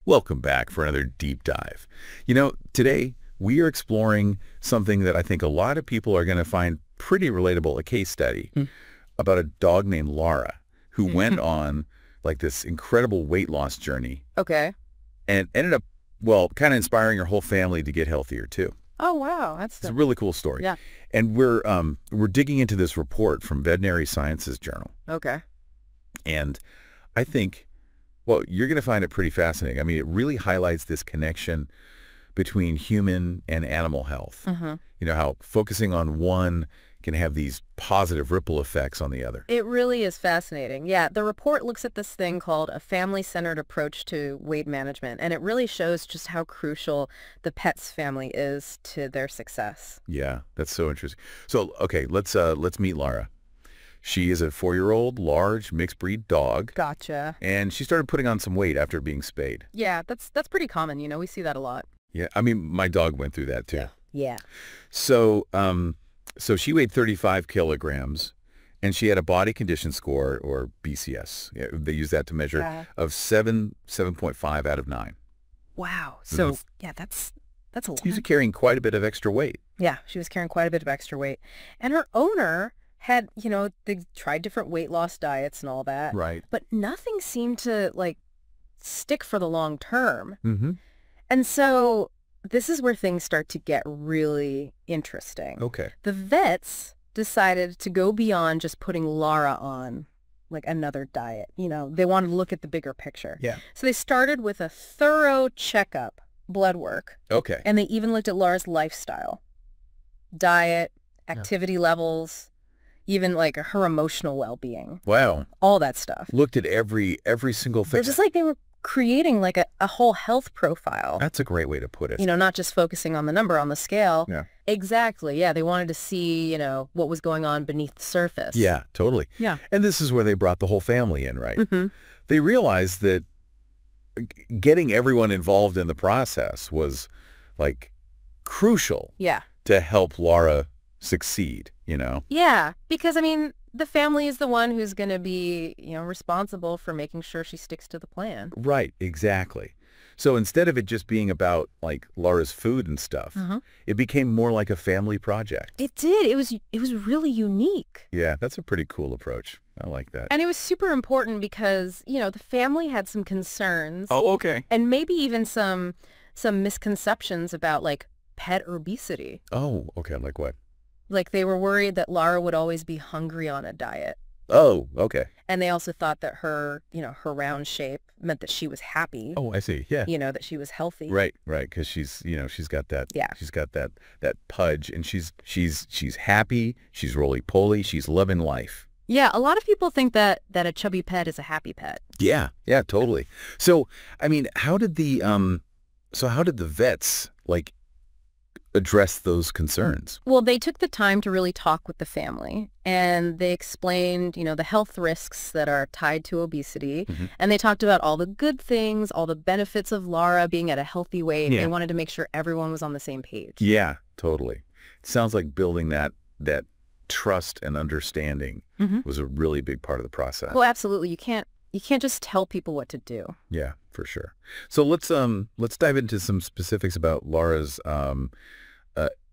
Welcome back for another deep dive. Today we are exploring something that I think a lot of people are going to find pretty relatable, a case study about a dog named Lara who went on like this incredible weight loss journey Okay. and ended up, well, kind of inspiring her whole family to get healthier too. Oh, wow. That's It's a really cool story. yeah. And we're digging into this report from Veterinary Sciences Journal. Okay. And I think, well, you're going to find it pretty fascinating. I mean, it really highlights this connection between human and animal health. How focusing on one can have these positive ripple effects on the other. It really is fascinating. Yeah, the report looks at this thing called a family-centered approach to weight management, and it really shows just how crucial the pet's family is to their success. Yeah, that's so interesting. So, okay, let's meet Lara. She is a 4-year-old, large, mixed-breed dog, Gotcha. and she started putting on some weight after being spayed. Yeah, that's pretty common. We see that a lot. Yeah, I mean, my dog went through that too. Yeah. So, so she weighed 35 kilograms, and she had a body condition score, or BCS. Yeah, they use that to measure, of 7.5 out of 9. Wow. So, yeah, that's a lot. She was carrying quite a bit of extra weight. Yeah, she was carrying quite a bit of extra weight. And her owner had, they tried different weight loss diets and all that. Right. But nothing seemed to, stick for the long term. Mm-hmm. And so this is where things start to get really interesting. Okay. The vets decided to go beyond just putting Lara on, another diet. They wanted to look at the bigger picture. Yeah. So they started with a thorough checkup, blood work. Okay. And they even looked at Lara's lifestyle, diet, activity levels, even her emotional well-being. Wow. All that stuff. Looked at every single thing. They're just they were creating a whole health profile. That's a great way to put it. Not just focusing on the number on the scale. Yeah. Exactly. Yeah. They wanted to see, what was going on beneath the surface. Yeah, totally. Yeah. And this is where they brought the whole family in, right? Mm-hmm. They realized that getting everyone involved in the process was crucial Yeah. to help Lara succeed, Yeah. Because, the family is the one who's going to be, responsible for making sure she sticks to the plan. Right, exactly. So instead of it just being about Lara's food and stuff, it became more like a family project. It did. It was really unique. Yeah, that's a pretty cool approach. I like that. And it was super important because, the family had some concerns. Oh, okay. And maybe even some misconceptions about pet obesity. Oh, okay. Like what? They were worried that Lara would always be hungry on a diet. Oh, okay. And they also thought that her round shape meant that she was happy. Oh, I see. Yeah. That she was healthy. Right. Because she's got that. Yeah. She's got that pudge, and she's happy. She's roly-poly. She's loving life. Yeah. A lot of people think that a chubby pet is a happy pet. Yeah. Yeah. Totally. So, I mean, how did the vets address those concerns? Well, they took the time to really talk with the family, and they explained, the health risks that are tied to obesity. And they talked about all the good things, all the benefits of Lara being at a healthy weight. Yeah. They wanted to make sure everyone was on the same page. Yeah, totally. It sounds like building that trust and understanding was a really big part of the process. Well, absolutely. You can't just tell people what to do. Yeah, for sure. So let's dive into some specifics about Lara's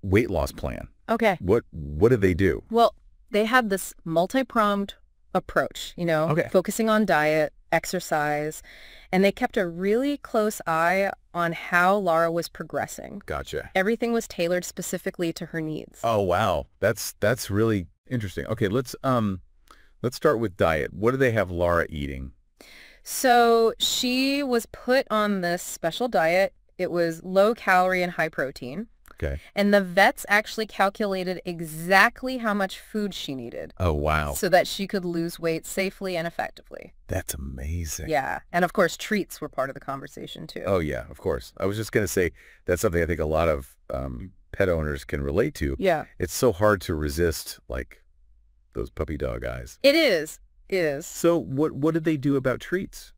weight loss plan. Okay. What did they do? Well, they had this multi-pronged approach, Okay. focusing on diet, exercise, and they kept a really close eye on how Lara was progressing. Gotcha. Everything was tailored specifically to her needs. Oh, wow. That's really interesting. Okay, let's start with diet. What do they have Lara eating? So she was put on this special diet. It was low calorie and high protein. Okay. And the vets actually calculated exactly how much food she needed. Oh, wow. So that she could lose weight safely and effectively. That's amazing. Yeah. And of course, treats were part of the conversation too. Oh, yeah, of course. I was just going to say that's something I think a lot of pet owners can relate to. Yeah. It's so hard to resist those puppy dog eyes. It is. It is. So what did they do about treats?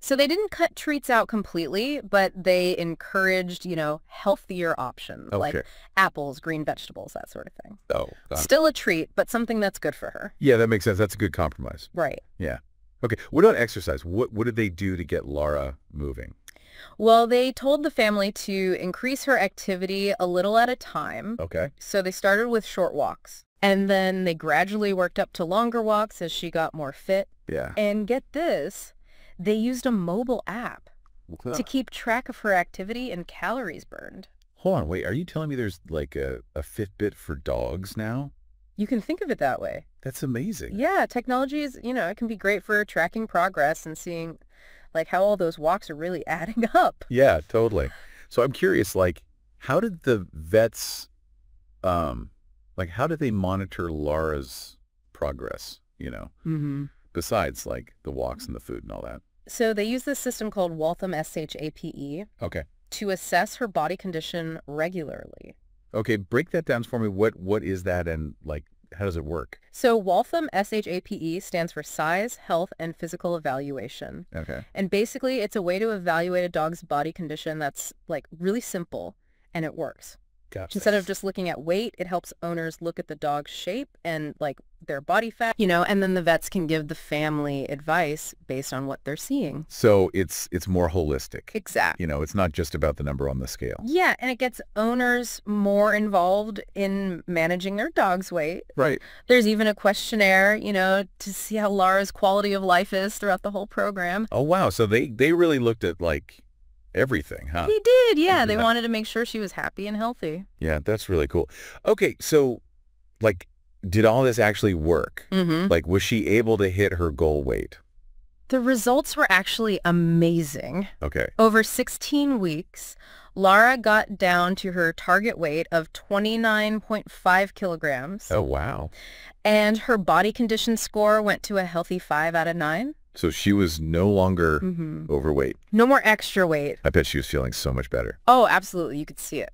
So they didn't cut treats out completely, but they encouraged, healthier options like apples, green vegetables, that sort of thing. Oh, still a treat, but something that's good for her. Yeah, that makes sense. That's a good compromise. Right. Yeah. Okay. What about exercise? What did they do to get Lara moving? Well, they told the family to increase her activity a little at a time. Okay. So they started with short walks. And then they gradually worked up to longer walks as she got more fit. Yeah. And get this, they used a mobile app to keep track of her activity and calories burned. Hold on, wait, are you telling me there's like a Fitbit for dogs now? You can think of it that way. That's amazing. Yeah, technology is, it can be great for tracking progress and seeing like how all those walks are really adding up. Yeah, totally. So I'm curious, like, how did the vets, how did they monitor Lara's progress, besides like the walks and the food and all that? So they use this system called Waltham SHAPE Okay. to assess her body condition regularly. Okay, break that down for me. What is that, and like how does it work? So Waltham SHAPE stands for Size, Health, and Physical Evaluation. Okay. And basically it's a way to evaluate a dog's body condition that's like really simple, and it works. Gotcha. Instead of just looking at weight, it helps owners look at the dog's shape and like their body fat, and then the vets can give the family advice based on what they're seeing. So it's more holistic. Exactly. It's not just about the number on the scale. Yeah, and it gets owners more involved in managing their dog's weight. Right. There's even a questionnaire, to see how Lara's quality of life is throughout the whole program. Oh, wow. So they really looked at like everything, huh? They did, yeah. Yeah. They wanted to make sure she was happy and healthy. Yeah, that's really cool. Okay, so like, did all this actually work? Mm-hmm. Like, was she able to hit her goal weight? The results were actually amazing. Okay. Over 16 weeks, Lara got down to her target weight of 29.5 kilograms. Oh, wow. And her body condition score went to a healthy 5 out of 9. So she was no longer overweight. No more extra weight. I bet she was feeling so much better. Oh, absolutely. You could see it.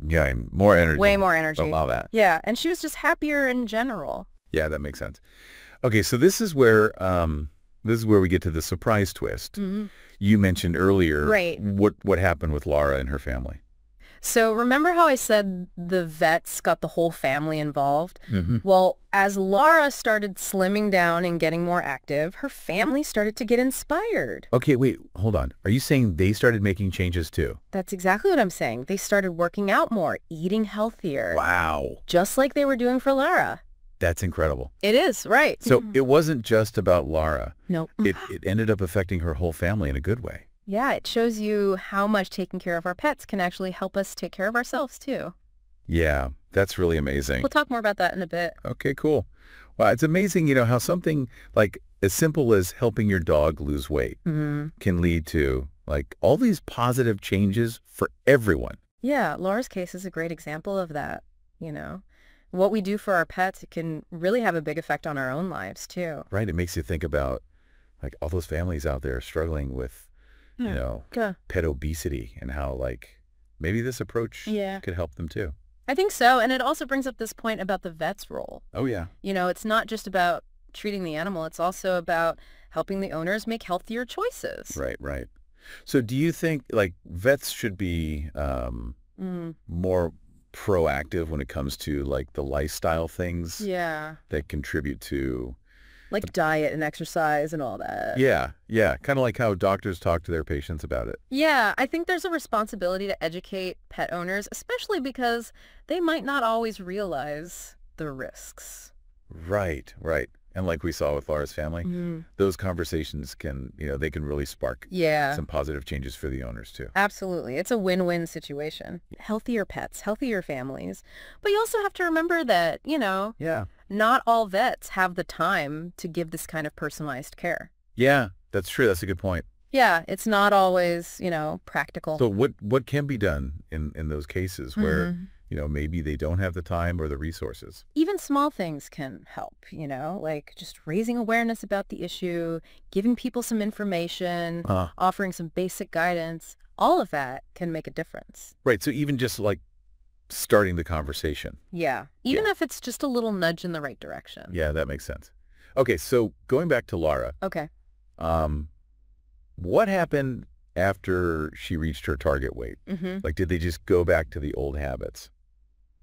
Yeah, and more energy. Way more energy. Allow that. Yeah, and she was just happier in general. Yeah, that makes sense. Okay, so this is where we get to the surprise twist. Mm-hmm. You mentioned earlier Right. what happened with Lara and her family. So remember how I said the vets got the whole family involved? Mm-hmm. Well, as Lara started slimming down and getting more active, her family started to get inspired. Okay, wait, hold on. Are you saying they started making changes too? That's exactly what I'm saying. They started working out more, eating healthier. Wow. Just like they were doing for Lara. That's incredible. It is, right. So it wasn't just about Lara. No. It ended up affecting her whole family in a good way. Yeah, it shows you how much taking care of our pets can actually help us take care of ourselves, too. Yeah, that's really amazing. We'll talk more about that in a bit. Okay, cool. Wow, it's amazing, how something like as simple as helping your dog lose weight can lead to like all these positive changes for everyone. Yeah, Laura's case is a great example of that, What we do for our pets, it can really have a big effect on our own lives, too. Right. It makes you think about like all those families out there struggling with, pet obesity and how like maybe this approach could help them too. I think so. And it also brings up this point about the vet's role. Oh, yeah. It's not just about treating the animal. It's also about helping the owners make healthier choices. Right, right. So do you think like vets should be more proactive when it comes to like the lifestyle things that contribute to like diet and exercise and all that. Yeah, kind of like how doctors talk to their patients about it. Yeah, I think there's a responsibility to educate pet owners, especially because they might not always realize the risks. Right. And like we saw with Lara's family, those conversations can, they can really spark some positive changes for the owners too. Absolutely. It's a win-win situation. Healthier pets, healthier families. But you also have to remember that, not all vets have the time to give this kind of personalized care. Yeah, that's true. That's a good point. Yeah, it's not always, practical. So what can be done in those cases where, maybe they don't have the time or the resources? Even small things can help, like just raising awareness about the issue, giving people some information, offering some basic guidance. All of that can make a difference. Right. So even just like starting the conversation. Yeah. Even if it's just a little nudge in the right direction. Yeah, that makes sense. Okay. So going back to Lara. Okay. What happened after she reached her target weight? Like, did they just go back to the old habits?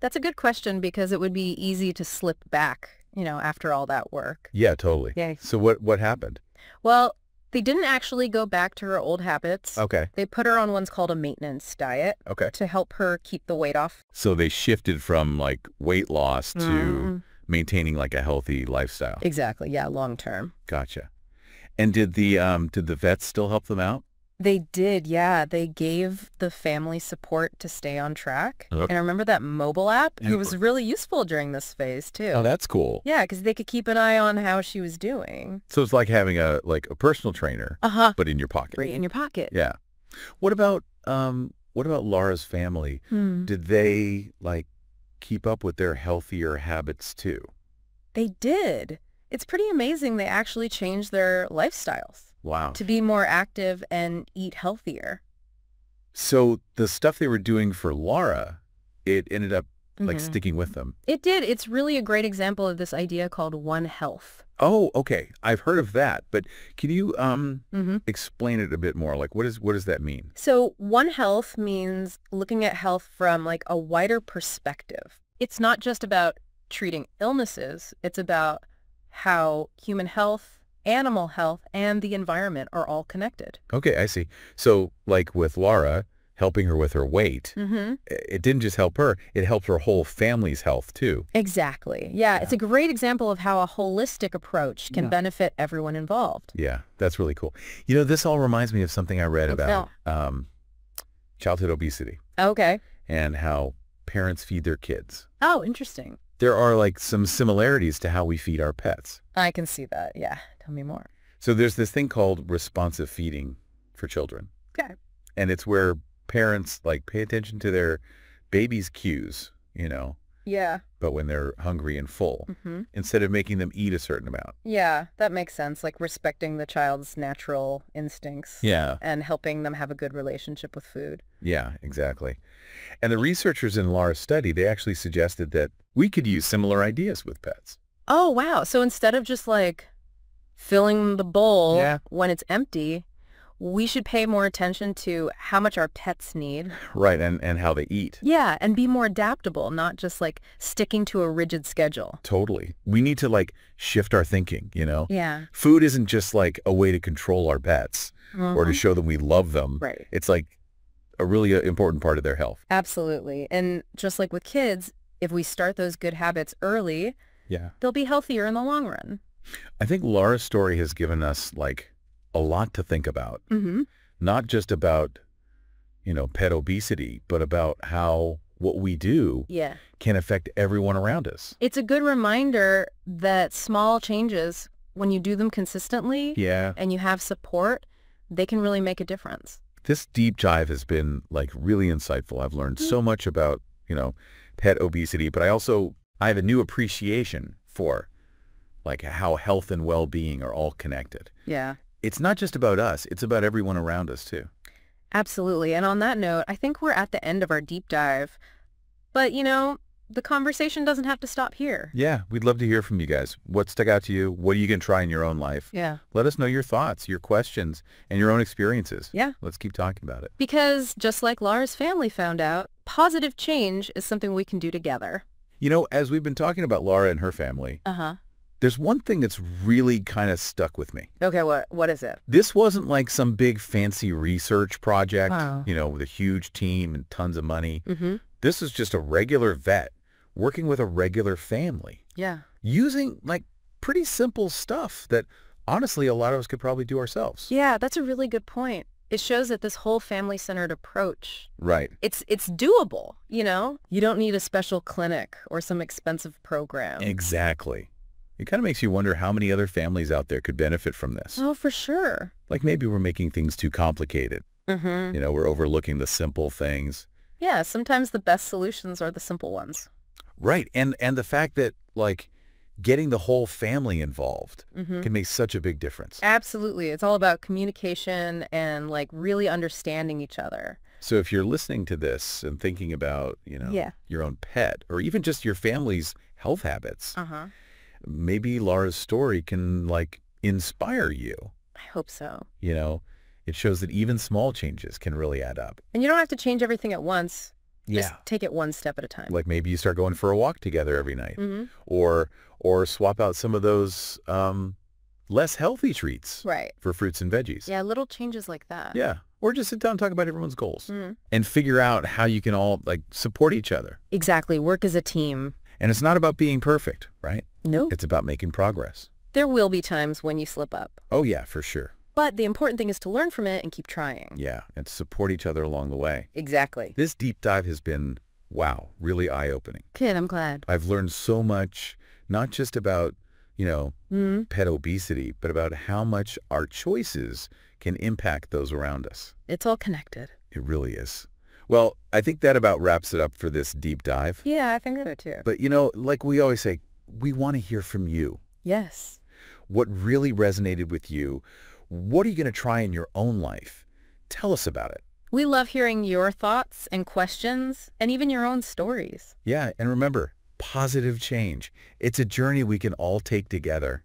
That's a good question because it would be easy to slip back, after all that work. Yeah, totally. Yeah. So what happened? Well, They didn't actually go back to her old habits. Okay. They put her on what's called a maintenance diet Okay. to help her keep the weight off. So they shifted from like weight loss to maintaining like a healthy lifestyle. Exactly. Yeah, long term. Gotcha. And did the vets still help them out? They did, yeah. They gave the family support to stay on track. Okay. And I remember that mobile app? Yeah. It was really useful during this phase, too. Oh, that's cool. Yeah, because they could keep an eye on how she was doing. So it's like having a personal trainer, but in your pocket. Right in your pocket. Yeah. What about Lara's family? Did they like keep up with their healthier habits too? They did. It's pretty amazing they actually changed their lifestyles. Wow. To be more active and eat healthier. So the stuff they were doing for Lara, it ended up like sticking with them. It did. It's really a great example of this idea called One Health. Oh, okay. I've heard of that, but can you explain it a bit more? Like what does that mean? So One Health means looking at health from like a wider perspective. It's not just about treating illnesses. It's about how human health, animal health, and the environment are all connected. Okay, I see. So like with Lara, helping her with her weight, it didn't just help her, it helped her whole family's health too. Exactly. Yeah, it's a great example of how a holistic approach can benefit everyone involved. Yeah, that's really cool. You know, this all reminds me of something I read about childhood obesity. Okay. And how parents feed their kids. Oh, interesting. There are like some similarities to how we feed our pets. I can see that. Yeah. Tell me more. So there's this thing called responsive feeding for children. Okay. And it's where parents like pay attention to their baby's cues, you know. Yeah. But when they're hungry and full, instead of making them eat a certain amount. Yeah, that makes sense. Like respecting the child's natural instincts. Yeah. And helping them have a good relationship with food. Yeah, exactly. And the researchers in Lara's study, they actually suggested that we could use similar ideas with pets. Oh, wow. So instead of just like filling the bowl when it's empty, we should pay more attention to how much our pets need. Right, and how they eat. Yeah, and be more adaptable, not just like sticking to a rigid schedule. Totally. We need to like shift our thinking, you know? Yeah. Food isn't just like a way to control our pets or to show them we love them. Right. It's like a really important part of their health. Absolutely. And just like with kids, if we start those good habits early, they'll be healthier in the long run. I think Lara's story has given us like a lot to think about. Not just about, you know, pet obesity, but about how what we do can affect everyone around us. It's a good reminder that small changes, when you do them consistently and you have support, they can really make a difference. This deep dive has been like really insightful. I've learned so much about, you know, pet obesity, but I have a new appreciation for like how health and well-being are all connected. Yeah. It's not just about us, it's about everyone around us too. Absolutely. And on that note, I think we're at the end of our deep dive. But, you know, the conversation doesn't have to stop here. Yeah, we'd love to hear from you guys. What stuck out to you? What are you going to try in your own life? Yeah. Let us know your thoughts, your questions, and your own experiences. Yeah. Let's keep talking about it. Because just like Lara's family found out, positive change is something we can do together. You know, as we've been talking about Lara and her family, there's one thing that's really kind of stuck with me. Okay, what is it? This wasn't like some big fancy research project, you know, with a huge team and tons of money. This is just a regular vet working with a regular family. Yeah. Using like pretty simple stuff that honestly a lot of us could probably do ourselves. Yeah, that's a really good point. It shows that this whole family-centered approach, it's doable, you know? You don't need a special clinic or some expensive program. Exactly. It kind of makes you wonder how many other families out there could benefit from this. Oh, for sure. Like maybe we're making things too complicated. You know, we're overlooking the simple things. Yeah, sometimes the best solutions are the simple ones. Right. And the fact that like getting the whole family involved can make such a big difference. Absolutely. It's all about communication and like really understanding each other. So if you're listening to this and thinking about, you know, your own pet or even just your family's health habits, maybe Lara's story can like inspire you. I hope so. You know, it shows that even small changes can really add up. And you don't have to change everything at once. Just take it one step at a time. Like maybe you start going for a walk together every night or swap out some of those less healthy treats Right. for fruits and veggies. Yeah, little changes like that. Yeah. Or just sit down and talk about everyone's goals and figure out how you can all support each other. Exactly. Work as a team. And it's not about being perfect, right? No. It's about making progress. There will be times when you slip up. Oh, yeah, for sure. But the important thing is to learn from it and keep trying. Yeah, and support each other along the way. Exactly. This deep dive has been, wow, really eye-opening. Good, I'm glad. I've learned so much, not just about, pet obesity, but about how much our choices can impact those around us. It's all connected. It really is. Well, I think that about wraps it up for this deep dive. Yeah, I think so too. But, like we always say, we want to hear from you. Yes. What really resonated with you? What are you going to try in your own life? Tell us about it. We love hearing your thoughts and questions and even your own stories. Yeah, and remember, positive change. It's a journey we can all take together.